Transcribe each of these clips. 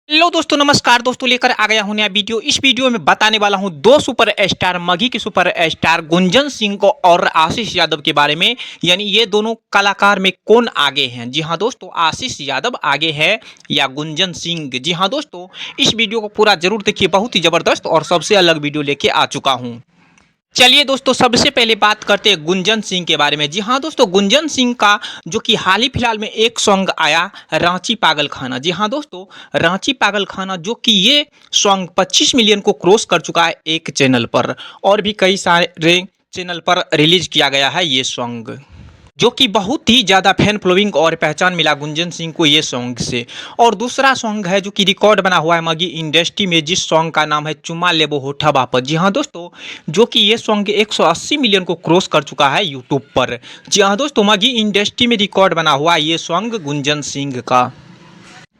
Hello दोस्तों, नमस्कार दोस्तों। लेकर आ गया हूं नया वीडियो। इस वीडियो में बताने वाला हूं दो सुपर स्टार मगही के सुपर स्टार गुंजन सिंह को और आशीष यादव के बारे में। यानी ये दोनों कलाकार में कौन आगे हैं। जी हां दोस्तों, आशीष यादव आगे है या गुंजन सिंह। जी हां दोस्तों, इस वीडियो को पूरा जरूर देखिए। बहुत ही जबरदस्त और सबसे अलग वीडियो लेके आ चुका हूँ। चलिए दोस्तों, सबसे पहले बात करते हैं गुंजन सिंह के बारे में। जी हाँ दोस्तों, गुंजन सिंह का जो कि हाल ही फिलहाल में एक सॉन्ग आया, रांची पागल खाना। जी हाँ दोस्तों, रांची पागल खाना जो कि ये सॉन्ग 25 मिलियन को क्रॉस कर चुका है एक चैनल पर, और भी कई सारे चैनल पर रिलीज किया गया है ये सॉन्ग, जो कि बहुत ही ज़्यादा फैन फॉलोइंग और पहचान मिला गुंजन सिंह को ये सॉन्ग से। और दूसरा सॉन्ग है जो कि रिकॉर्ड बना हुआ है मगही इंडस्ट्री में, जिस सॉन्ग का नाम है चुम्मा लेबो होठा बापत। जी हाँ दोस्तों, जो कि ये सॉन्ग 180 मिलियन को क्रॉस कर चुका है यूट्यूब पर। जी हाँ दोस्तों, मगही इंडस्ट्री में रिकॉर्ड बना हुआ है ये सॉन्ग गुंजन सिंह का।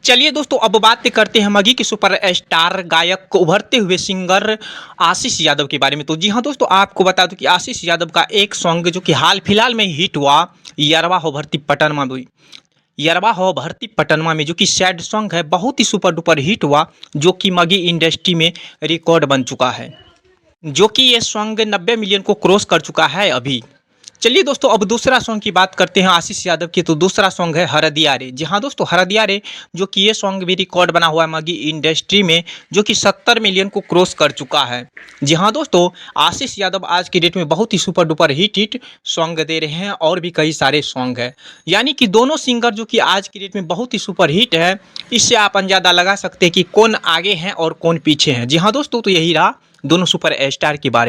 चलिए दोस्तों, अब बात करते हैं मगही के सुपर स्टार गायक उभरते हुए सिंगर आशीष यादव के बारे में। तो जी हाँ दोस्तों, आपको बता दूं कि आशीष यादव का एक सॉन्ग जो कि हाल फिलहाल में हिट हुआ, यरवा हो भर्ती पटनमा में। यरवा हो भर्ती पटनमा में जो कि सैड सॉन्ग है, बहुत ही सुपर डुपर हिट हुआ, जो कि मगही इंडस्ट्री में रिकॉर्ड बन चुका है, जो कि ये सॉन्ग 90 मिलियन को क्रॉस कर चुका है अभी। चलिए दोस्तों, अब दूसरा सॉन्ग की बात करते हैं आशीष यादव की। तो दूसरा सॉन्ग है हरदिया रे। जी हाँ दोस्तों, हरदिया रे जो कि ये सॉन्ग भी रिकॉर्ड बना हुआ है मगही इंडस्ट्री में, जो कि 70 मिलियन को क्रॉस कर चुका है। जी हाँ दोस्तों, आशीष यादव आज की डेट में बहुत ही सुपर डुपर हिट सॉन्ग दे रहे हैं, और भी कई सारे सॉन्ग है। यानी कि दोनों सिंगर जो कि आज की डेट में बहुत ही सुपर हिट है, इससे आप अंदाजा लगा सकते हैं कि कौन आगे हैं और कौन पीछे हैं। जी हाँ दोस्तों, तो यही रहा दोनों सुपर स्टार के बारे में।